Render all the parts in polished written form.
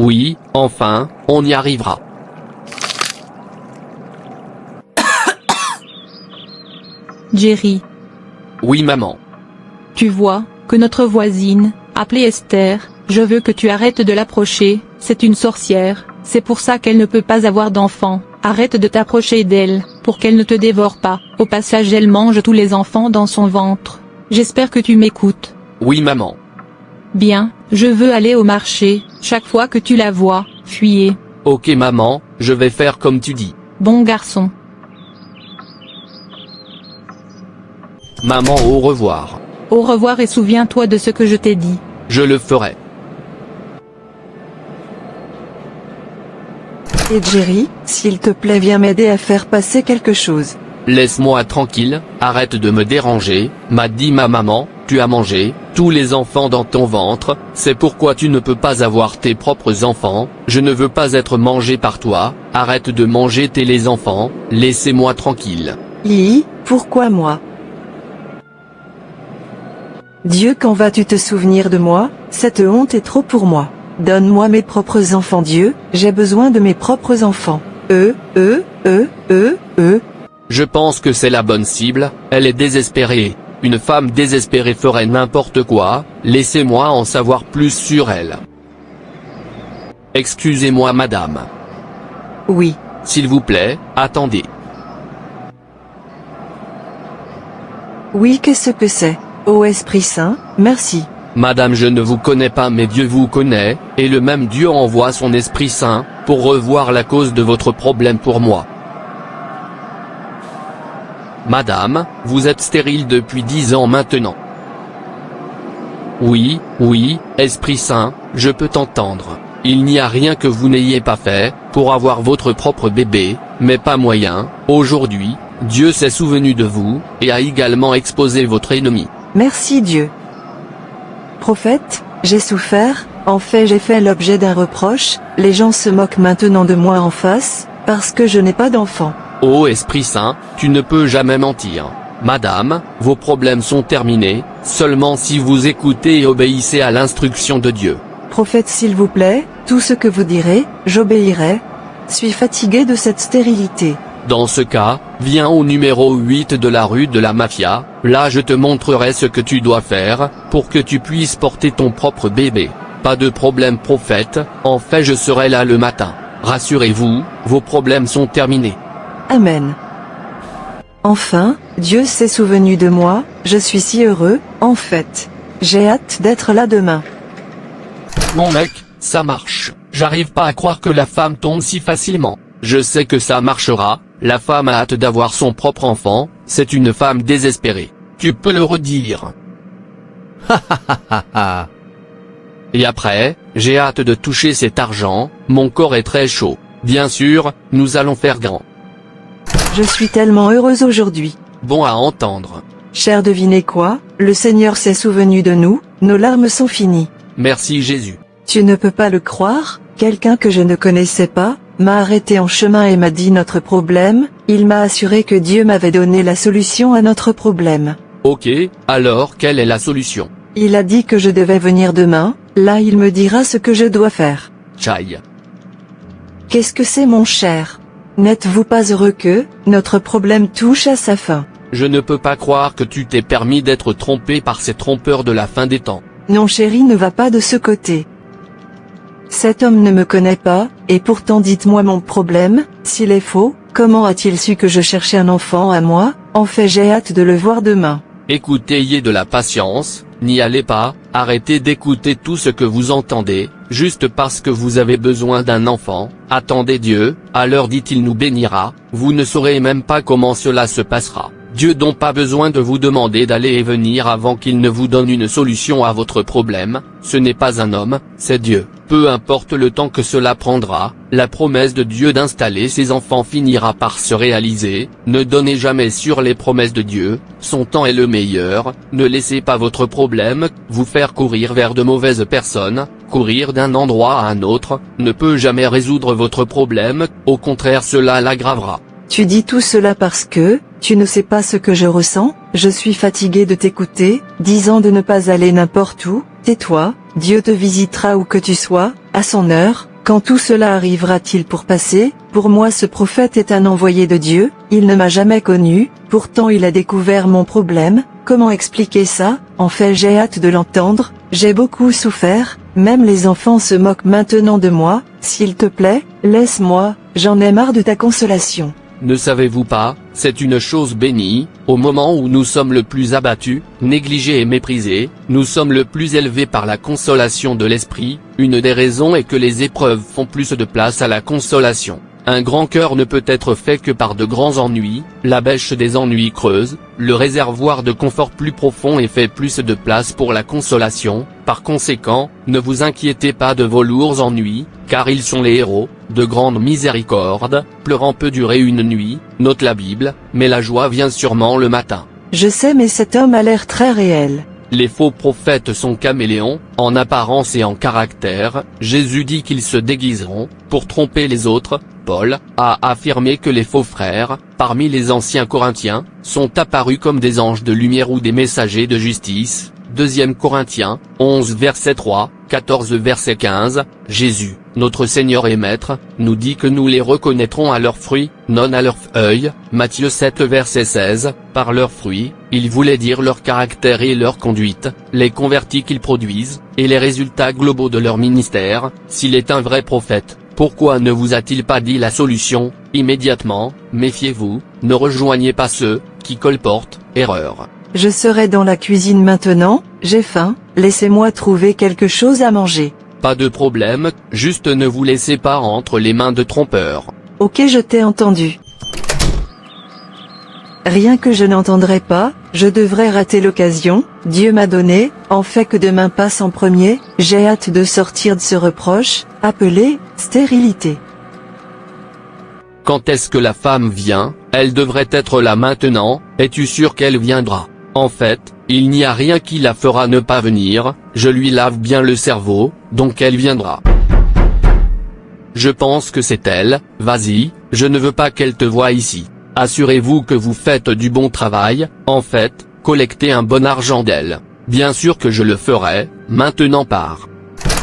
Oui, enfin, on y arrivera. Jerry, Oui maman. tu vois, que notre voisine, appelée Esther, je veux que tu arrêtes de l'approcher, c'est une sorcière, c'est pour ça qu'elle ne peut pas avoir d'enfants, arrête de t'approcher d'elle, pour qu'elle ne te dévore pas, au passage elle mange tous les enfants dans son ventre. J'espère que tu m'écoutes. Oui maman. Bien, je veux aller au marché, chaque fois que tu la vois, fuyez. Ok maman, je vais faire comme tu dis. Bon garçon. Maman au revoir. Au revoir et souviens-toi de ce que je t'ai dit. Je le ferai. Et Jerry, s'il te plaît viens m'aider à faire passer quelque chose. Laisse-moi tranquille, arrête de me déranger, m'a dit ma maman, tu as mangé tous les enfants dans ton ventre, c'est pourquoi tu ne peux pas avoir tes propres enfants, je ne veux pas être mangé par toi, arrête de manger les enfants, laissez-moi tranquille. Lily, pourquoi moi? Dieu, quand vas-tu te souvenir de moi? Cette honte est trop pour moi. Donne-moi mes propres enfants Dieu, j'ai besoin de mes propres enfants. Je pense que c'est la bonne cible, elle est désespérée. Une femme désespérée ferait n'importe quoi, laissez-moi en savoir plus sur elle. Excusez-moi madame. Oui. S'il vous plaît, attendez. Oui, qu'est-ce que c'est? Ô Esprit Saint, merci. Madame, je ne vous connais pas mais Dieu vous connaît, et le même Dieu envoie son Esprit Saint, pour revoir la cause de votre problème pour moi. Madame, vous êtes stérile depuis 10 ans maintenant. Oui, Esprit Saint, je peux t'entendre. Il n'y a rien que vous n'ayez pas fait, pour avoir votre propre bébé, mais pas moyen, aujourd'hui, Dieu s'est souvenu de vous, et a également exposé votre ennemi. Merci Dieu. Prophète, j'ai souffert, en fait j'ai fait l'objet d'un reproche, les gens se moquent maintenant de moi en face, parce que je n'ai pas d'enfant. Ô Esprit Saint, tu ne peux jamais mentir. Madame, vos problèmes sont terminés, seulement si vous écoutez et obéissez à l'instruction de Dieu. Prophète s'il vous plaît, tout ce que vous direz, j'obéirai. Suis fatigué de cette stérilité. Dans ce cas, viens au numéro 8 de la rue de la Mafia, là je te montrerai ce que tu dois faire, pour que tu puisses porter ton propre bébé. Pas de problème prophète, en fait je serai là le matin. Rassurez-vous, vos problèmes sont terminés. Amen. Enfin, Dieu s'est souvenu de moi, je suis si heureux, en fait. J'ai hâte d'être là demain. Mon mec, ça marche. J'arrive pas à croire que la femme tombe si facilement. Je sais que ça marchera, la femme a hâte d'avoir son propre enfant, c'est une femme désespérée. Tu peux le redire. Et après, j'ai hâte de toucher cet argent, mon corps est très chaud. Bien sûr, nous allons faire grand. Je suis tellement heureuse aujourd'hui. Bon à entendre. Cher, devinez quoi? Le Seigneur s'est souvenu de nous, nos larmes sont finies. Merci Jésus. Tu ne peux pas le croire, quelqu'un que je ne connaissais pas, m'a arrêté en chemin et m'a dit notre problème, il m'a assuré que Dieu m'avait donné la solution à notre problème. Ok, alors quelle est la solution? Il a dit que je devais venir demain, là il me dira ce que je dois faire. Tchaï. Qu'est-ce que c'est mon cher? N'êtes-vous pas heureux que, notre problème touche à sa fin? Je ne peux pas croire que tu t'es permis d'être trompé par ces trompeurs de la fin des temps. Non chérie, ne va pas de ce côté. Cet homme ne me connaît pas, et pourtant dites-moi mon problème, s'il est faux, comment a-t-il su que je cherchais un enfant à moi? En fait j'ai hâte de le voir demain. Écoutez, ayez de la patience, n'y allez pas, arrêtez d'écouter tout ce que vous entendez, juste parce que vous avez besoin d'un enfant, attendez Dieu, alors dit-il nous bénira, vous ne saurez même pas comment cela se passera. Dieu n'a pas besoin de vous demander d'aller et venir avant qu'il ne vous donne une solution à votre problème, ce n'est pas un homme, c'est Dieu. Peu importe le temps que cela prendra, la promesse de Dieu d'installer ses enfants finira par se réaliser, ne donnez jamais sur les promesses de Dieu, son temps est le meilleur, ne laissez pas votre problème, vous faire courir vers de mauvaises personnes, courir d'un endroit à un autre, ne peut jamais résoudre votre problème, au contraire cela l'aggravera. Tu dis tout cela parce que, tu ne sais pas ce que je ressens, je suis fatigué de t'écouter, disant de ne pas aller n'importe où, tais-toi, Dieu te visitera où que tu sois, à son heure. Quand tout cela arrivera-t-il pour passer? Pour moi ce prophète est un envoyé de Dieu, il ne m'a jamais connu, pourtant il a découvert mon problème. Comment expliquer ça? En fait j'ai hâte de l'entendre, j'ai beaucoup souffert, même les enfants se moquent maintenant de moi. S'il te plaît, laisse-moi, j'en ai marre de ta consolation. Ne savez-vous pas, c'est une chose bénie, au moment où nous sommes le plus abattus, négligés et méprisés, nous sommes le plus élevés par la consolation de l'esprit. Une des raisons est que les épreuves font plus de place à la consolation. Un grand cœur ne peut être fait que par de grands ennuis, la bêche des ennuis creuse, le réservoir de confort plus profond et fait plus de place pour la consolation. Par conséquent, ne vous inquiétez pas de vos lourds ennuis, car ils sont les héros, de grande miséricorde. Pleurant peut durer une nuit, note la Bible, mais la joie vient sûrement le matin. Je sais mais cet homme a l'air très réel. Les faux prophètes sont caméléons, en apparence et en caractère. Jésus dit qu'ils se déguiseront, pour tromper les autres. Paul a affirmé que les faux frères, parmi les anciens Corinthiens, sont apparus comme des anges de lumière ou des messagers de justice. 2 Corinthiens, 11 verset 3, 14 verset 15, Jésus, notre Seigneur et Maître, nous dit que nous les reconnaîtrons à leurs fruits, non à leurs feuilles. Matthieu 7 verset 16, par leurs fruits, il voulait dire leur caractère et leur conduite, les convertis qu'ils produisent, et les résultats globaux de leur ministère. S'il est un vrai prophète, pourquoi ne vous a-t-il pas dit la solution, immédiatement? Méfiez-vous, ne rejoignez pas ceux qui colportent erreur. Je serai dans la cuisine maintenant, j'ai faim, laissez-moi trouver quelque chose à manger. Pas de problème, juste ne vous laissez pas entre les mains de trompeurs. Ok, je t'ai entendu. Rien que je n'entendrai pas, je devrais rater l'occasion, Dieu m'a donné, en fait que demain passe en premier, j'ai hâte de sortir de ce reproche, appelé stérilité. Quand est-ce que la femme vient? Elle devrait être là maintenant. Es-tu sûr qu'elle viendra? En fait, il n'y a rien qui la fera ne pas venir, je lui lave bien le cerveau, donc elle viendra. Je pense que c'est elle. Vas-y, je ne veux pas qu'elle te voie ici. Assurez-vous que vous faites du bon travail, en fait, collectez un bon argent d'elle. Bien sûr que je le ferai, maintenant pars.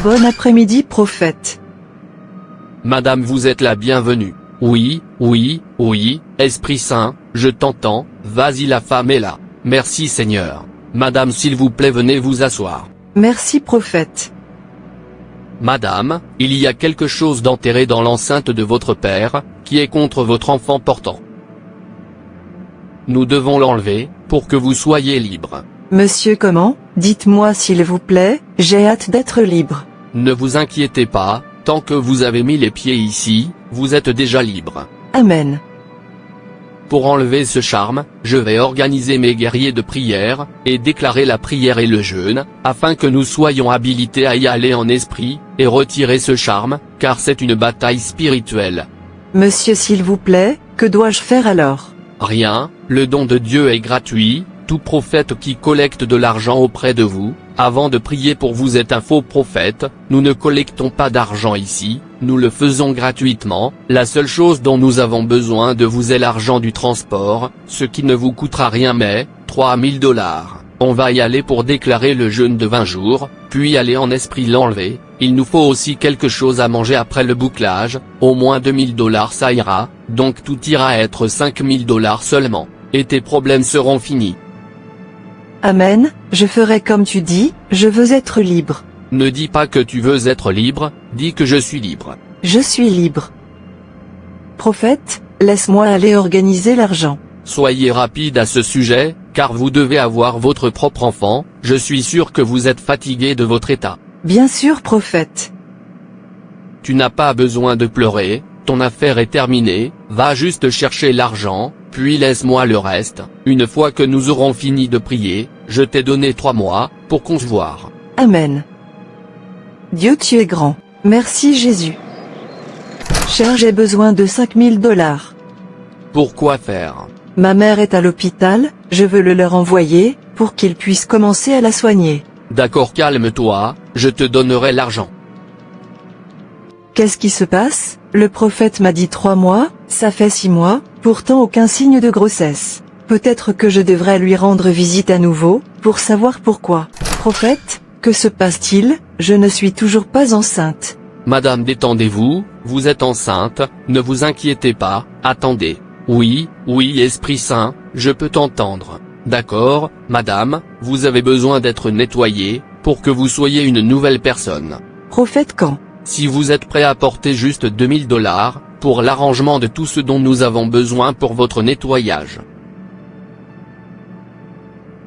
Bon après-midi prophète. Madame, vous êtes la bienvenue. Oui, oui, oui, Esprit Saint, je t'entends, vas-y, la femme est là. Merci Seigneur. Madame, s'il vous plaît, venez vous asseoir. Merci prophète. Madame, il y a quelque chose d'enterré dans l'enceinte de votre père, qui est contre votre enfant portant. Nous devons l'enlever, pour que vous soyez libre. Monsieur comment? Dites-moi s'il vous plaît, j'ai hâte d'être libre. Ne vous inquiétez pas, tant que vous avez mis les pieds ici, vous êtes déjà libre. Amen. Pour enlever ce charme, je vais organiser mes guerriers de prière, et déclarer la prière et le jeûne, afin que nous soyons habilités à y aller en esprit, et retirer ce charme, car c'est une bataille spirituelle. Monsieur s'il vous plaît, que dois-je faire alors? Rien, le don de Dieu est gratuit. Tout prophète qui collecte de l'argent auprès de vous, avant de prier pour vous est un faux prophète. Nous ne collectons pas d'argent ici, nous le faisons gratuitement. La seule chose dont nous avons besoin de vous est l'argent du transport, ce qui ne vous coûtera rien mais, 3000 $. On va y aller pour déclarer le jeûne de 20 jours, puis aller en esprit l'enlever. Il nous faut aussi quelque chose à manger après le bouclage, au moins 2000 $, ça ira, donc tout ira être 5000 $ seulement, et tes problèmes seront finis. Amen, je ferai comme tu dis, je veux être libre. Ne dis pas que tu veux être libre, dis que je suis libre. Je suis libre. Prophète, laisse-moi aller organiser l'argent. Soyez rapide à ce sujet, car vous devez avoir votre propre enfant. Je suis sûr que vous êtes fatigué de votre état. Bien sûr prophète. Tu n'as pas besoin de pleurer, ton affaire est terminée, va juste chercher l'argent, puis laisse-moi le reste. Une fois que nous aurons fini de prier, je t'ai donné 3 mois, pour concevoir. Amen. Dieu tu es grand. Merci Jésus. Cher, j'ai besoin de 5000 $. Pourquoi faire? Ma mère est à l'hôpital, je veux le leur envoyer, pour qu'ils puissent commencer à la soigner. D'accord, calme-toi, je te donnerai l'argent. Qu'est-ce qui se passe? Le prophète m'a dit 3 mois, ça fait 6 mois, pourtant aucun signe de grossesse. Peut-être que je devrais lui rendre visite à nouveau, pour savoir pourquoi. Prophète, Que se passe-t-il? Je ne suis toujours pas enceinte. Madame, détendez-vous, vous êtes enceinte, ne vous inquiétez pas, attendez. Oui, Esprit Saint, je peux t'entendre. D'accord, madame, vous avez besoin d'être nettoyée, pour que vous soyez une nouvelle personne. Prophète, quand? Si vous êtes prêt à porter juste $2000, pour l'arrangement de tout ce dont nous avons besoin pour votre nettoyage.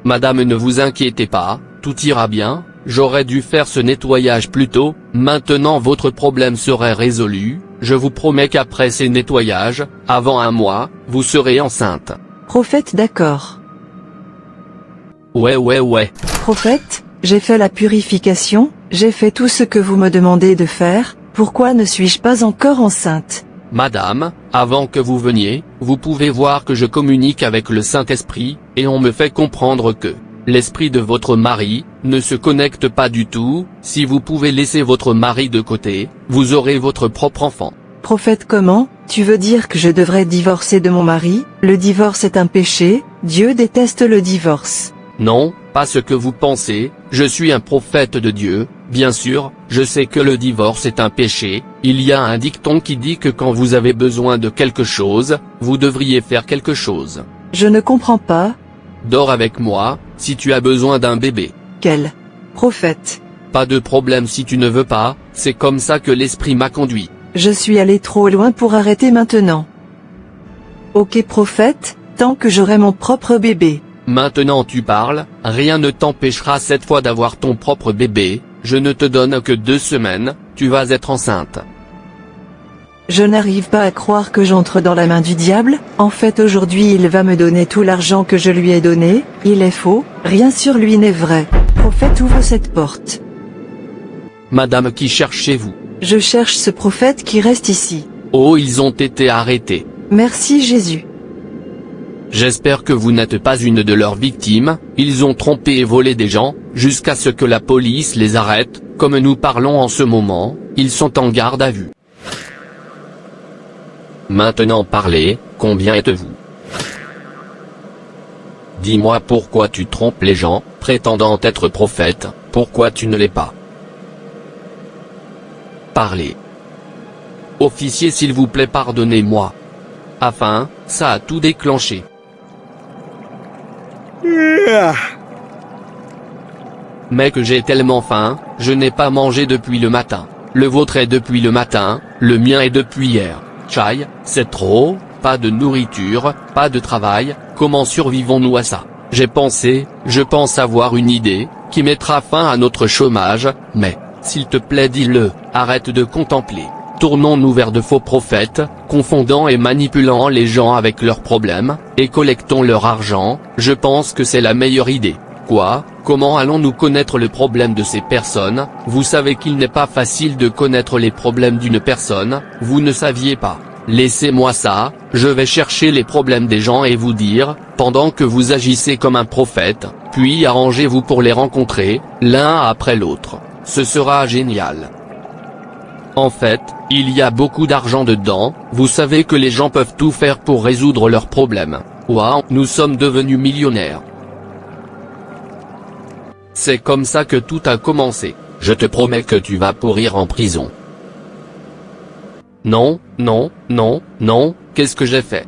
Madame, ne vous inquiétez pas, tout ira bien, j'aurais dû faire ce nettoyage plus tôt, maintenant votre problème serait résolu, je vous promets qu'après ces nettoyages, avant 1 mois, vous serez enceinte. Prophète, d'accord. Ouais. Prophète, j'ai fait la purification, j'ai fait tout ce que vous me demandez de faire, pourquoi ne suis-je pas encore enceinte? Madame, avant que vous veniez, vous pouvez voir que je communique avec le Saint-Esprit, et on me fait comprendre que l'esprit de votre mari ne se connecte pas du tout. Si vous pouvez laisser votre mari de côté, vous aurez votre propre enfant. Prophète, comment? Tu veux dire que je devrais divorcer de mon mari? Le divorce est un péché, Dieu déteste le divorce. Non, pas ce que vous pensez, je suis un prophète de Dieu, bien sûr, je sais que le divorce est un péché, il y a un dicton qui dit que quand vous avez besoin de quelque chose, vous devriez faire quelque chose. Je ne comprends pas. Dors avec moi, si tu as besoin d'un bébé. Quel? Prophète. Pas de problème si tu ne veux pas, c'est comme ça que l'esprit m'a conduit. Je suis allé trop loin pour arrêter maintenant. Ok prophète, tant que j'aurai mon propre bébé. Maintenant tu parles, rien ne t'empêchera cette fois d'avoir ton propre bébé, je ne te donne que 2 semaines, tu vas être enceinte. Je n'arrive pas à croire que j'entre dans la main du diable, en fait aujourd'hui il va me donner tout l'argent que je lui ai donné, il est faux, rien sur lui n'est vrai. Prophète, ouvre cette porte. Madame, qui cherchez-vous? Je cherche ce prophète qui reste ici. Oh, ils ont été arrêtés. Merci Jésus. J'espère que vous n'êtes pas une de leurs victimes, ils ont trompé et volé des gens, jusqu'à ce que la police les arrête, comme nous parlons en ce moment, ils sont en garde à vue. Maintenant parlez, combien êtes-vous? Dis-moi pourquoi tu trompes les gens, prétendant être prophète, pourquoi tu ne l'es pas? Parlez. Officier, s'il vous plaît, pardonnez-moi. Afin, ça a tout déclenché. Mais que j'ai tellement faim, je n'ai pas mangé depuis le matin. Le vôtre est depuis le matin, le mien est depuis hier. Tchaï, c'est trop, pas de nourriture, pas de travail, comment survivons-nous à ça? Je pense avoir une idée, qui mettra fin à notre chômage, mais, s'il te plaît dis-le, arrête de contempler. Tournons-nous vers de faux prophètes, confondant et manipulant les gens avec leurs problèmes, et collectons leur argent, je pense que c'est la meilleure idée. Quoi? Comment allons-nous connaître le problème de ces personnes? Vous savez qu'il n'est pas facile de connaître les problèmes d'une personne, vous ne saviez pas. Laissez-moi ça, je vais chercher les problèmes des gens et vous dire, pendant que vous agissez comme un prophète, puis arrangez-vous pour les rencontrer, l'un après l'autre. Ce sera génial. En fait, il y a beaucoup d'argent dedans, vous savez que les gens peuvent tout faire pour résoudre leurs problèmes. Waouh, nous sommes devenus millionnaires. C'est comme ça que tout a commencé. Je te promets que tu vas pourrir en prison. Non, qu'est-ce que j'ai fait?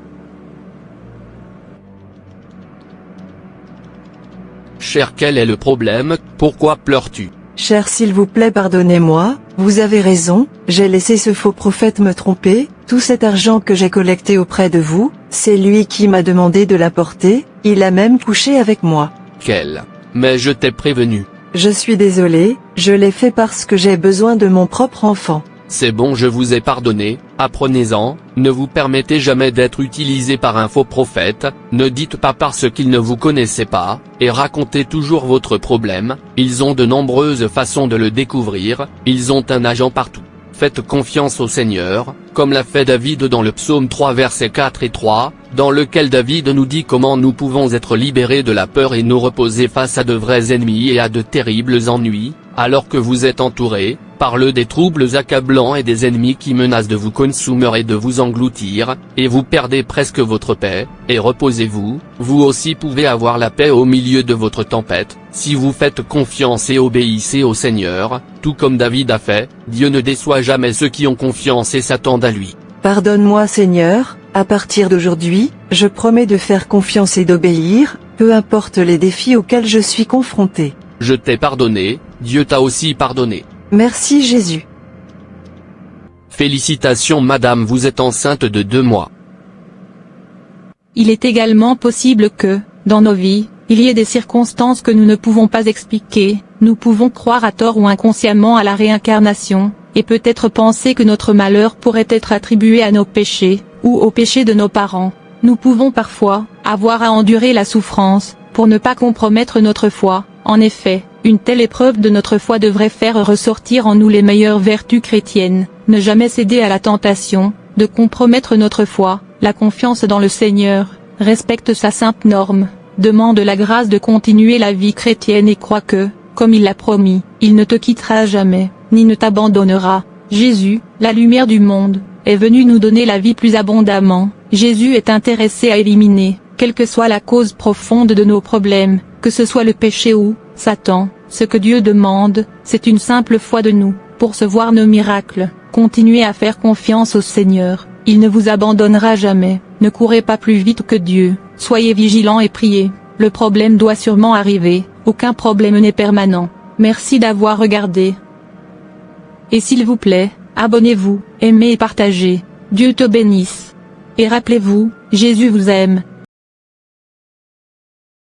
Cher, quel est le problème, pourquoi pleures-tu? Cher, s'il vous plaît, pardonnez-moi, vous avez raison, j'ai laissé ce faux prophète me tromper, tout cet argent que j'ai collecté auprès de vous, c'est lui qui m'a demandé de l'apporter, il a même couché avec moi. Quel? Mais je t'ai prévenu. Je suis désolé, je l'ai fait parce que j'ai besoin de mon propre enfant. C'est bon, je vous ai pardonné, apprenez-en, ne vous permettez jamais d'être utilisé par un faux prophète, ne dites pas parce qu'ils ne vous connaissaient pas, et racontez toujours votre problème, ils ont de nombreuses façons de le découvrir, ils ont un agent partout. Faites confiance au Seigneur, comme l'a fait David dans le psaume 3 versets 4 et 3, dans lequel David nous dit comment nous pouvons être libérés de la peur et nous reposer face à de vrais ennemis et à de terribles ennuis, alors que vous êtes entourés parle des troubles accablants et des ennemis qui menacent de vous consumer et de vous engloutir, et vous perdez presque votre paix, et reposez-vous, vous aussi pouvez avoir la paix au milieu de votre tempête, si vous faites confiance et obéissez au Seigneur, tout comme David a fait. Dieu ne déçoit jamais ceux qui ont confiance et s'attendent à lui. Pardonne-moi Seigneur, à partir d'aujourd'hui, je promets de faire confiance et d'obéir, peu importe les défis auxquels je suis confronté. Je t'ai pardonné, Dieu t'a aussi pardonné. Merci Jésus. Félicitations madame, vous êtes enceinte de 2 mois. Il est également possible que, dans nos vies, il y ait des circonstances que nous ne pouvons pas expliquer. Nous pouvons croire à tort ou inconsciemment à la réincarnation, et peut-être penser que notre malheur pourrait être attribué à nos péchés, ou aux péchés de nos parents. Nous pouvons parfois avoir à endurer la souffrance, pour ne pas compromettre notre foi. En effet, une telle épreuve de notre foi devrait faire ressortir en nous les meilleures vertus chrétiennes, ne jamais céder à la tentation de compromettre notre foi. La confiance dans le Seigneur, respecte sa sainte norme, demande la grâce de continuer la vie chrétienne et croit que, comme il l'a promis, il ne te quittera jamais, ni ne t'abandonnera. Jésus, la lumière du monde, est venu nous donner la vie plus abondamment. Jésus est intéressé à éliminer, quelle que soit la cause profonde de nos problèmes, que ce soit le péché ou Satan. Ce que Dieu demande, c'est une simple foi de nous, pour se voir nos miracles. Continuez à faire confiance au Seigneur, il ne vous abandonnera jamais. Ne courez pas plus vite que Dieu, soyez vigilants et priez. Le problème doit sûrement arriver, aucun problème n'est permanent. Merci d'avoir regardé. Et s'il vous plaît, abonnez-vous, aimez et partagez. Dieu te bénisse. Et rappelez-vous, Jésus vous aime.